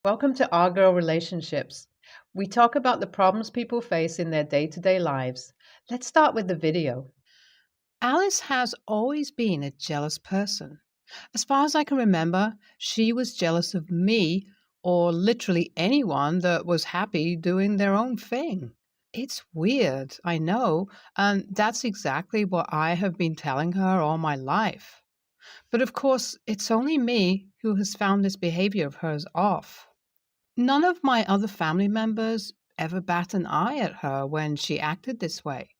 Welcome to Our Girl Relationships. We talk about the problems people face in their day to day lives. Let's start with the video. Alice has always been a jealous person. As far as I can remember, she was jealous of me or literally anyone that was happy doing their own thing. It's weird, I know, and that's exactly what I have been telling her all my life. But of course, it's only me who has found this behavior of hers off. None of my other family members ever bat an eye at her when she acted this way.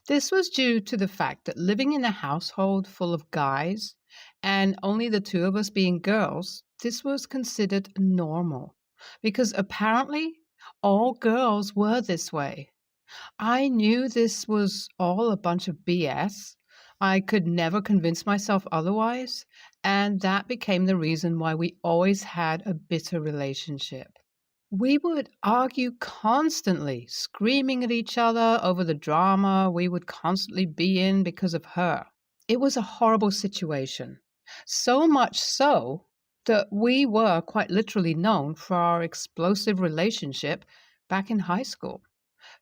This was due to the fact that living in a household full of guys and only the two of us being girls, this was considered normal because apparently all girls were this way. I knew this was all a bunch of BS. I could never convince myself otherwise, and that became the reason why we always had a bitter relationship. We would argue constantly, screaming at each other over the drama we would constantly be in because of her. It was a horrible situation. So much so that we were quite literally known for our explosive relationship back in high school.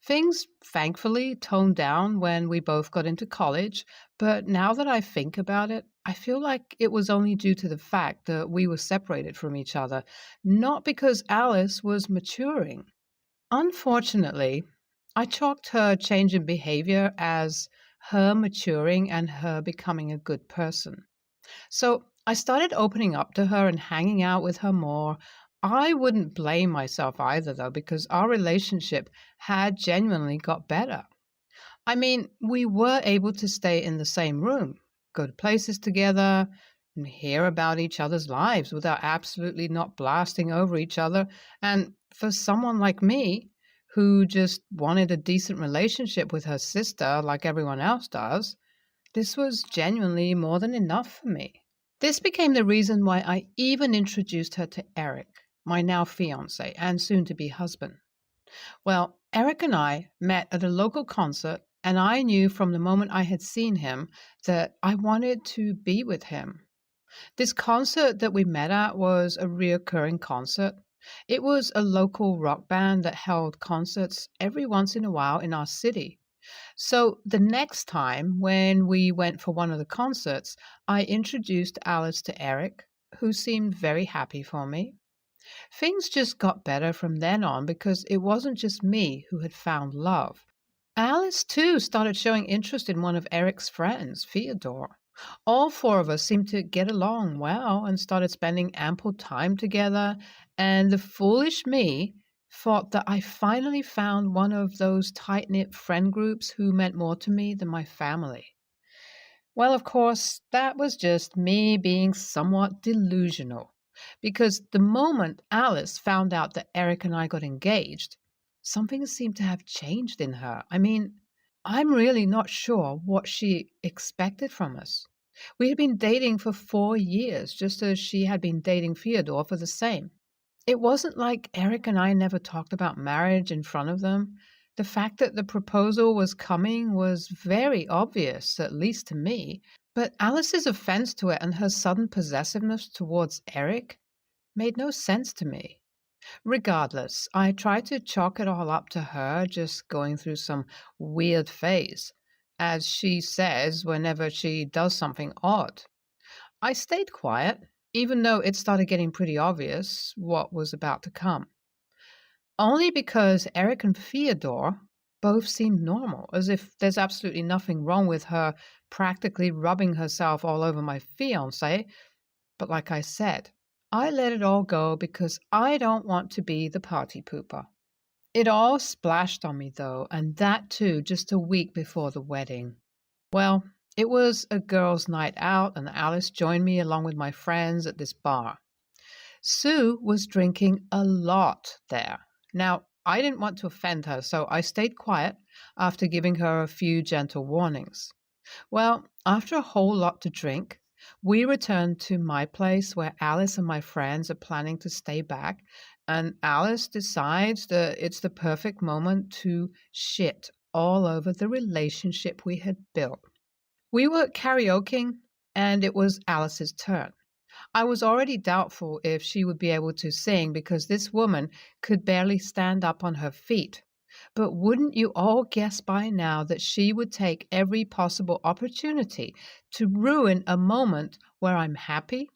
Things thankfully toned down when we both got into college, but now that I think about it, I feel like it was only due to the fact that we were separated from each other, not because Alice was maturing. Unfortunately, I chalked her change in behavior as her maturing and her becoming a good person. So I started opening up to her and hanging out with her more. I wouldn't blame myself either, though, because our relationship had genuinely got better. I mean, we were able to stay in the same room, go to places together, and hear about each other's lives without absolutely not blasting over each other. And for someone like me, who just wanted a decent relationship with her sister like everyone else does, this was genuinely more than enough for me. This became the reason why I even introduced her to Eric, my now fiance and soon to be husband. Well, Eric and I met at a local concert, and I knew from the moment I had seen him that I wanted to be with him. This concert that we met at was a reoccurring concert. It was a local rock band that held concerts every once in a while in our city. So the next time when we went for one of the concerts, I introduced Alice to Eric, who seemed very happy for me. Things just got better from then on because it wasn't just me who had found love. Alice, too, started showing interest in one of Eric's friends, Theodore. All four of us seemed to get along well and started spending ample time together, and the foolish me thought that I finally found one of those tight knit friend groups who meant more to me than my family. Well, of course, that was just me being somewhat delusional, because the moment Alice found out that Eric and I got engaged, something seemed to have changed in her. I mean, I'm really not sure what she expected from us. We had been dating for 4 years, just as she had been dating Theodore for the same. It wasn't like Eric and I never talked about marriage in front of them. The fact that the proposal was coming was very obvious, at least to me, but Alice's offense to it and her sudden possessiveness towards Eric made no sense to me. Regardless, I tried to chalk it all up to her just going through some weird phase, as she says whenever she does something odd. I stayed quiet, even though it started getting pretty obvious what was about to come. Only because Eric and Theodore both seemed normal, as if there's absolutely nothing wrong with her practically rubbing herself all over my fiance. But like I said, I let it all go because I don't want to be the party pooper. It all splashed on me, though, and that too just a week before the wedding. Well, it was a girls' night out, and Alice joined me along with my friends at this bar. Sue was drinking a lot there. Now, I didn't want to offend her, so I stayed quiet after giving her a few gentle warnings. Well, after a whole lot to drink, we returned to my place where Alice and my friends are planning to stay back, and Alice decides that it's the perfect moment to shit all over the relationship we had built. We were karaokeing, and it was Alice's turn. I was already doubtful if she would be able to sing because this woman could barely stand up on her feet. But wouldn't you all guess by now that she would take every possible opportunity to ruin a moment where I'm happy?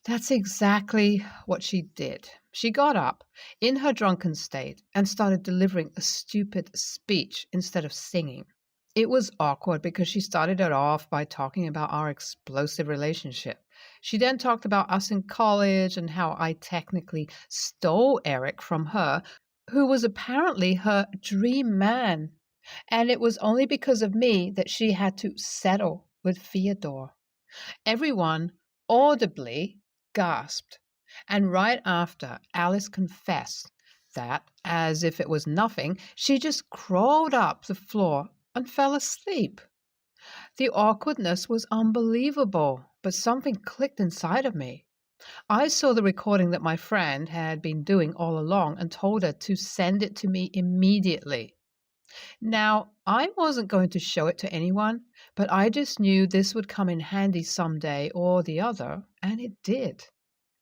That's exactly what she did. She got up in her drunken state and started delivering a stupid speech instead of singing. It was awkward because she started it off by talking about our explosive relationship. She then talked about us in college and how I technically stole Eric from her, who was apparently her dream man. And it was only because of me that she had to settle with Theodore. Everyone audibly gasped, and right after Alice confessed that, as if it was nothing, she just crawled up the floor and fell asleep. The awkwardness was unbelievable, but something clicked inside of me. I saw the recording that my friend had been doing all along and told her to send it to me immediately. Now, I wasn't going to show it to anyone, but I just knew this would come in handy someday or the other, and it did.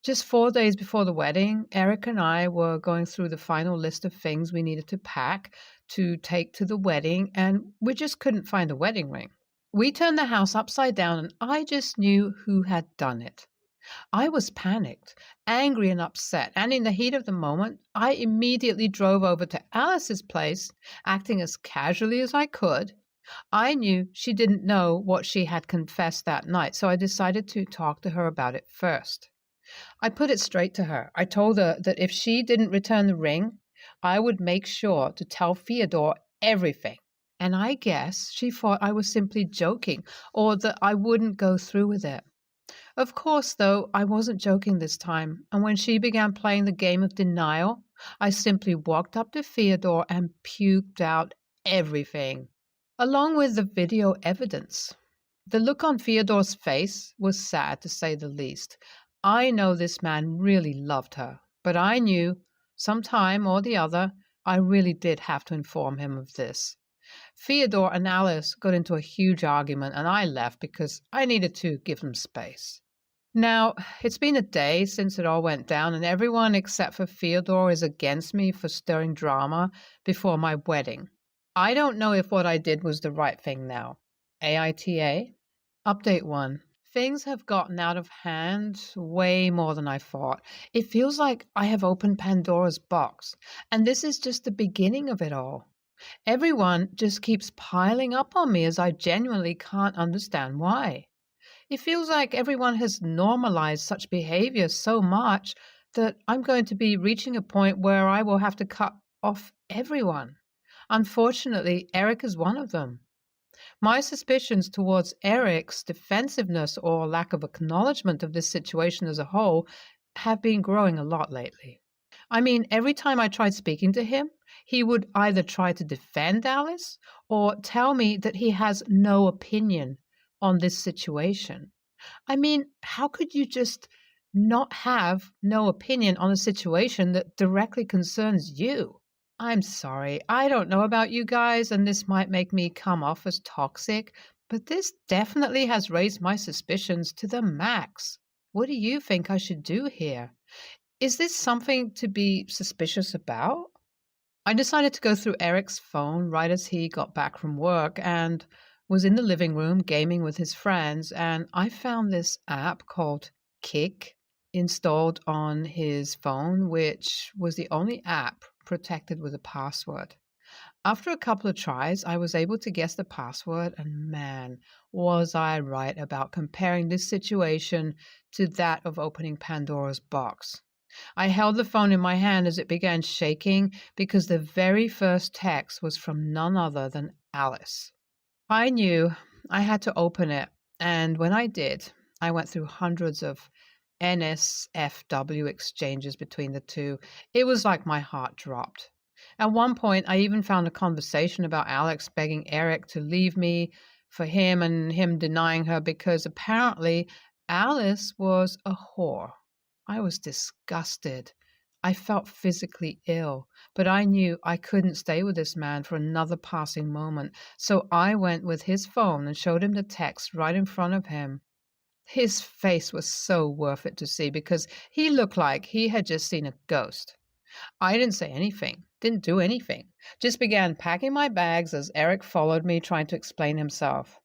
Just 4 days before the wedding, Eric and I were going through the final list of things we needed to pack to take to the wedding, and we just couldn't find a wedding ring. We turned the house upside down, and I just knew who had done it. I was panicked, angry, and upset, and in the heat of the moment, I immediately drove over to Alice's place, acting as casually as I could. I knew she didn't know what she had confessed that night, so I decided to talk to her about it first. I put it straight to her. I told her that if she didn't return the ring, I would make sure to tell Theodore everything. And I guess she thought I was simply joking or that I wouldn't go through with it. Of course, though, I wasn't joking this time, and when she began playing the game of denial, I simply walked up to Theodore and puked out everything, along with the video evidence. The look on Theodore's face was sad, to say the least. I know this man really loved her, but I knew, sometime or the other, I really did have to inform him of this. Theodore and Alice got into a huge argument, and I left because I needed to give them space. Now, it's been a day since it all went down, and everyone except for Theodore is against me for stirring drama before my wedding. I don't know if what I did was the right thing now. AITA? Update 1. Things have gotten out of hand way more than I thought. It feels like I have opened Pandora's box, and this is just the beginning of it all. Everyone just keeps piling up on me as I genuinely can't understand why. It feels like everyone has normalized such behavior so much that I'm going to be reaching a point where I will have to cut off everyone. Unfortunately, Eric is one of them. My suspicions towards Eric's defensiveness or lack of acknowledgement of this situation as a whole have been growing a lot lately. I mean, every time I tried speaking to him, he would either try to defend Alice or tell me that he has no opinion on this situation. I mean, how could you just not have no opinion on a situation that directly concerns you? I'm sorry, I don't know about you guys, and this might make me come off as toxic, but this definitely has raised my suspicions to the max. What do you think I should do here? Is this something to be suspicious about? I decided to go through Eric's phone right as he got back from work and was in the living room gaming with his friends, and I found this app called Kick installed on his phone, which was the only app protected with a password. After a couple of tries, I was able to guess the password, and man, was I right about comparing this situation to that of opening Pandora's box. I held the phone in my hand as it began shaking because the very first text was from none other than Alice. I knew I had to open it, and when I did, I went through hundreds of NSFW exchanges between the two. It was like my heart dropped. At one point, I even found a conversation about Alex begging Eric to leave me for him and him denying her because apparently Alice was a whore. I was disgusted. I felt physically ill, but I knew I couldn't stay with this man for another passing moment, so I went with his phone and showed him the text right in front of him. His face was so worth it to see because he looked like he had just seen a ghost. I didn't say anything, didn't do anything, just began packing my bags as Eric followed me, trying to explain himself.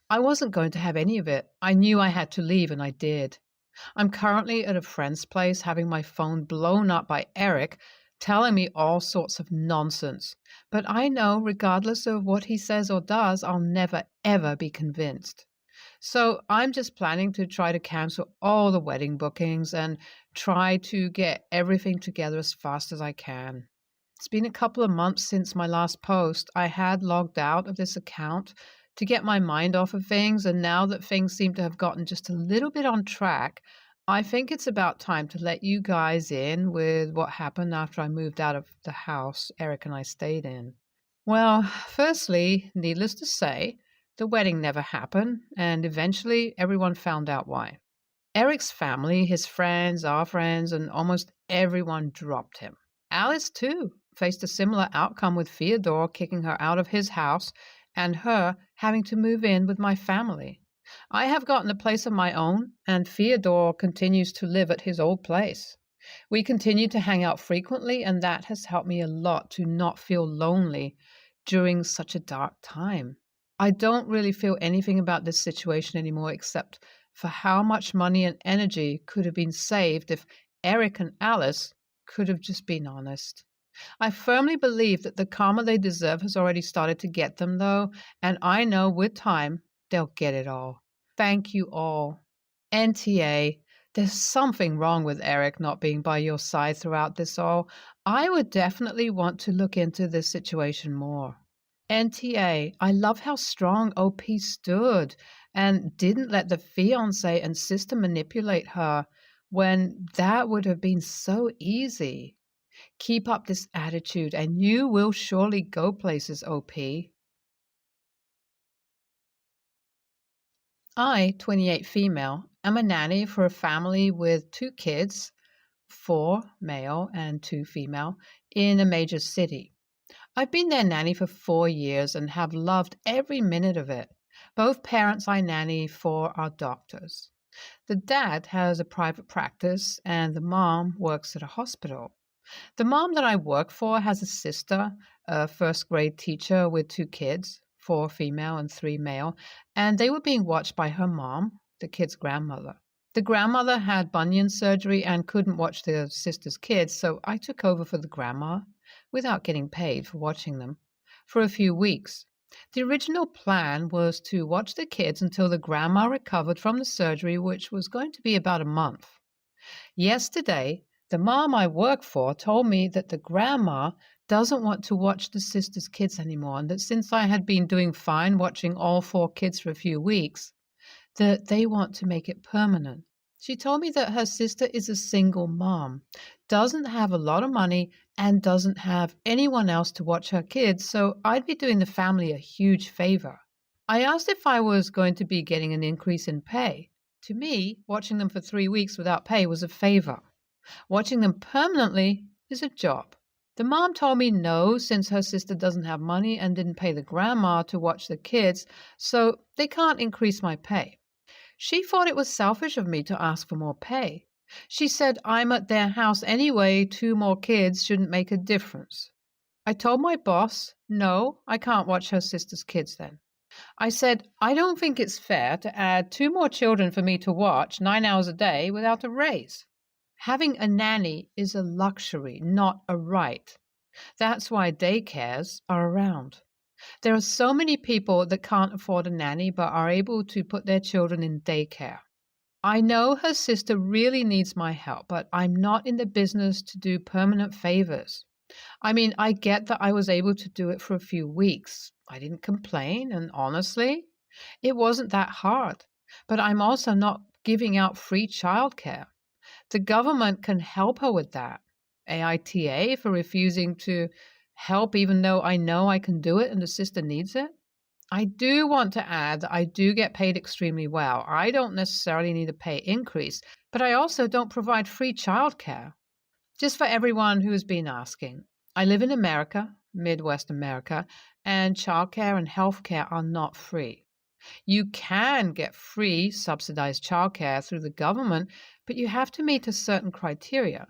I wasn't going to have any of it. I knew I had to leave, and I did. I'm currently at a friend's place having my phone blown up by Eric, telling me all sorts of nonsense. But I know, regardless of what he says or does, I'll never, ever be convinced. So I'm just planning to try to cancel all the wedding bookings and try to get everything together as fast as I can. It's been a couple of months since my last post. I had logged out of this account to get my mind off of things, and now that things seem to have gotten just a little bit on track, I think it's about time to let you guys in with what happened after I moved out of the house Eric and I stayed in. Well, firstly, needless to say, the wedding never happened, and eventually everyone found out why. Eric's family, his friends, our friends, and almost everyone dropped him. Alice, too, faced a similar outcome with Theodore kicking her out of his house and her having to move in with my family. I have gotten a place of my own, and Theodore continues to live at his old place. We continue to hang out frequently, and that has helped me a lot to not feel lonely during such a dark time. I don't really feel anything about this situation anymore except for how much money and energy could have been saved if Eric and Alice could have just been honest. I firmly believe that the karma they deserve has already started to get them, though, and I know with time they'll get it all. Thank you all. NTA, there's something wrong with Eric not being by your side throughout this all. I would definitely want to look into this situation more. NTA, I love how strong OP stood and didn't let the fiance and sister manipulate her when that would have been so easy. Keep up this attitude and you will surely go places, OP. I, 28 female, am a nanny for a family with 2 kids, 4 male and 2 female, in a major city. I've been their nanny for 4 years and have loved every minute of it. Both parents I nanny for are doctors. The dad has a private practice and the mom works at a hospital. The mom that I work for has a sister, a first grade teacher with 2 kids, 4 female and 3 male, and they were being watched by her mom, the kid's grandmother. The grandmother had bunion surgery and couldn't watch the sister's kids, so I took over for the grandma, without getting paid for watching them, for a few weeks. The original plan was to watch the kids until the grandma recovered from the surgery, which was going to be about a month. Yesterday, the mom I work for told me that the grandma doesn't want to watch the sister's kids anymore, and that since I had been doing fine watching all 4 kids for a few weeks, that they want to make it permanent. She told me that her sister is a single mom, doesn't have a lot of money, and doesn't have anyone else to watch her kids, so I'd be doing the family a huge favor. I asked if I was going to be getting an increase in pay. To me, watching them for 3 weeks without pay was a favor. Watching them permanently is a job. The mom told me no, since her sister doesn't have money and didn't pay the grandma to watch the kids, so they can't increase my pay. She thought it was selfish of me to ask for more pay. She said I'm at their house anyway, 2 more kids shouldn't make a difference. I told my boss, no, I can't watch her sister's kids then. I said, I don't think it's fair to add 2 more children for me to watch 9 hours a day without a raise. Having a nanny is a luxury, not a right. That's why daycares are around. There are so many people that can't afford a nanny but are able to put their children in daycare. I know her sister really needs my help, but I'm not in the business to do permanent favors. I mean, I get that I was able to do it for a few weeks. I didn't complain, and honestly, it wasn't that hard. But I'm also not giving out free childcare. The government can help her with that. AITA for refusing to help even though I know I can do it and the sister needs it. I do want to add that I do get paid extremely well. I don't necessarily need a pay increase, but I also don't provide free childcare. Just for everyone who has been asking, I live in America, Midwest America, and childcare and healthcare are not free. You can get free subsidized childcare through the government, but you have to meet a certain criteria.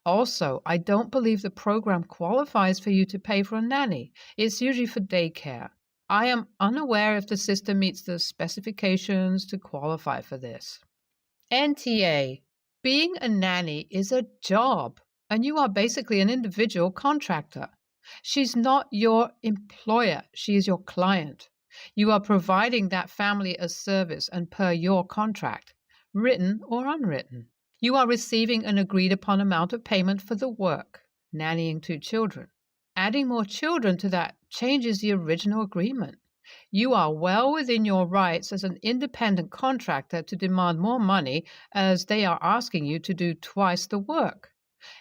Also, I don't believe the program qualifies for you to pay for a nanny. It's usually for daycare. I am unaware if the system meets the specifications to qualify for this. NTA. Being a nanny is a job, and you are basically an individual contractor. She's not your employer, she is your client. You are providing that family a service and per your contract, written or unwritten. You are receiving an agreed upon amount of payment for the work, nannying two children. Adding more children to that changes the original agreement. You are well within your rights as an independent contractor to demand more money as they are asking you to do twice the work.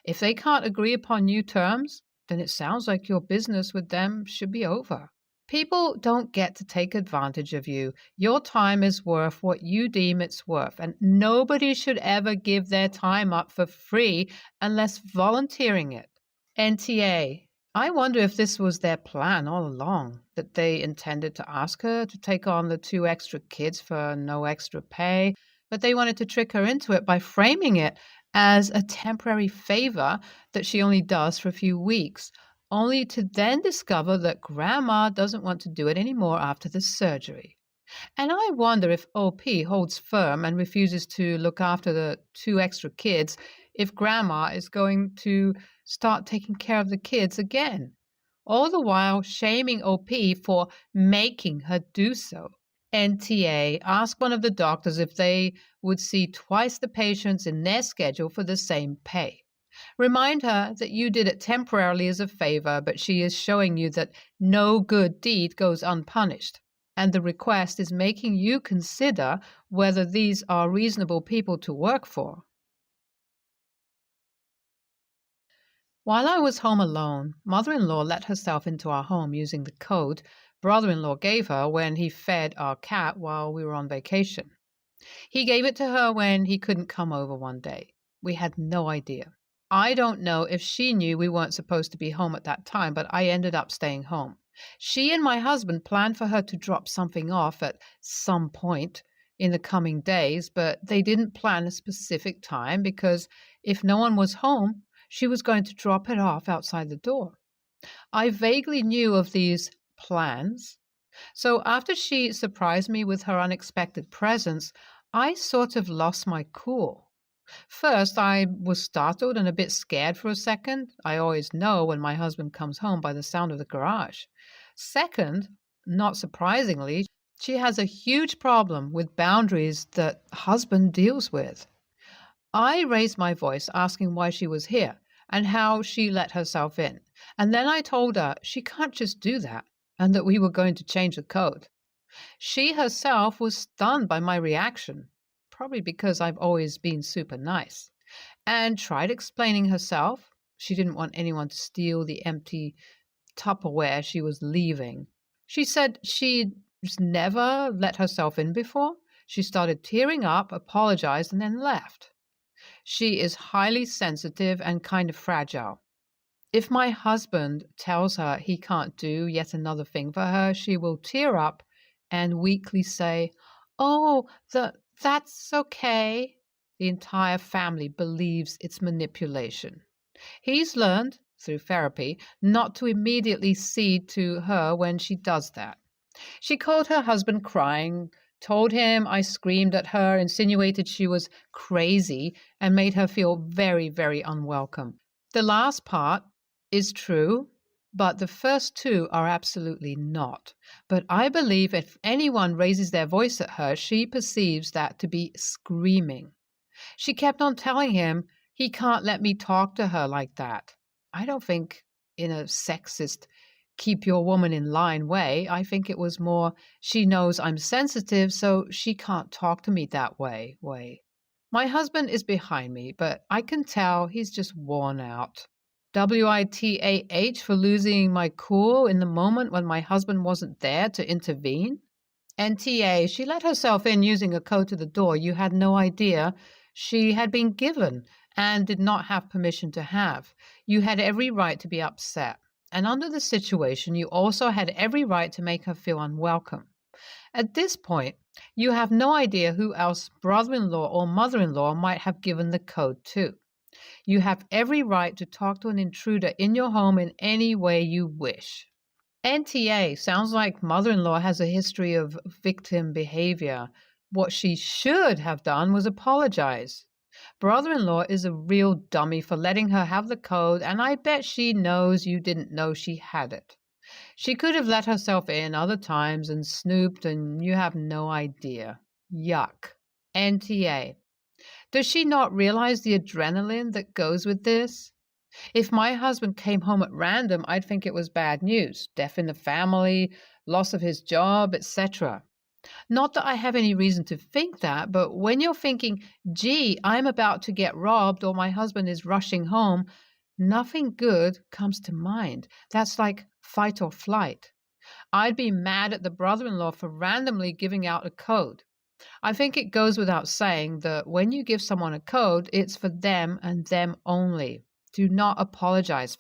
If they can't agree upon new terms, then it sounds like your business with them should be over. People don't get to take advantage of you. Your time is worth what you deem it's worth, and nobody should ever give their time up for free unless volunteering it. NTA. I wonder if this was their plan all along, that they intended to ask her to take on the two extra kids for no extra pay, but they wanted to trick her into it by framing it as a temporary favor that she only does for a few weeks, only to then discover that grandma doesn't want to do it anymore after the surgery. And I wonder if OP holds firm and refuses to look after the two extra kids if grandma is going to start taking care of the kids again, all the while shaming OP for making her do so. NTA, ask one of the doctors if they would see twice the patients in their schedule for the same pay. Remind her that you did it temporarily as a favor, but she is showing you that no good deed goes unpunished. And the request is making you consider whether these are reasonable people to work for. While I was home alone, mother-in-law let herself into our home using the code brother-in-law gave her when he fed our cat while we were on vacation. He gave it to her when he couldn't come over one day. We had no idea. I don't know if she knew we weren't supposed to be home at that time, but I ended up staying home. She and my husband planned for her to drop something off at some point in the coming days, but they didn't plan a specific time because if no one was home, she was going to drop it off outside the door. I vaguely knew of these plans, so after she surprised me with her unexpected presence, I sort of lost my cool. First, I was startled and a bit scared for a second. I always know when my husband comes home by the sound of the garage. Second, not surprisingly, she has a huge problem with boundaries that husband deals with. I raised my voice asking why she was here and how she let herself in. And then I told her she can't just do that and that we were going to change the code. She herself was stunned by my reaction, probably because I've always been super nice, and tried explaining herself. She didn't want anyone to steal the empty Tupperware she was leaving. She said she'd just never let herself in before. She started tearing up, apologized, and then left. She is highly sensitive and kind of fragile. If my husband tells her he can't do yet another thing for her, she will tear up and weakly say, "Oh, that's okay." The entire family believes it's manipulation. He's learned, through therapy, not to immediately cede to her when she does that. She called her husband crying, told him I screamed at her, insinuated she was crazy, and made her feel very, very unwelcome. The last part is true, but the first two are absolutely not. But I believe if anyone raises their voice at her, she perceives that to be screaming. She kept on telling him he can't let me talk to her like that. I don't think in a sexist, keep your woman in line way. I think it was more, she knows I'm sensitive, so she can't talk to me that way. My husband is behind me, but I can tell he's just worn out. WITAH for losing my cool in the moment when my husband wasn't there to intervene. NTA, she let herself in using a code to the door you had no idea she had been given and did not have permission to have. You had every right to be upset. And under the situation, you also had every right to make her feel unwelcome. At this point, you have no idea who else brother in law or mother in law might have given the code to. You have every right to talk to an intruder in your home in any way you wish. NTA sounds like mother in law has a history of victim behavior. What she should have done was apologize. Brother in law is a real dummy for letting her have the code, and I bet she knows you didn't know she had it. She could have let herself in other times and snooped, and you have no idea. Yuck. NTA. Does she not realize the adrenaline that goes with this? If my husband came home at random, I'd think it was bad news, death in the family, loss of his job, etc. Not that I have any reason to think that, but when you're thinking, gee, I'm about to get robbed or my husband is rushing home, nothing good comes to mind. That's like fight or flight. I'd be mad at the brother in law for randomly giving out a code. I think it goes without saying that when you give someone a code, it's for them and them only. Do not apologize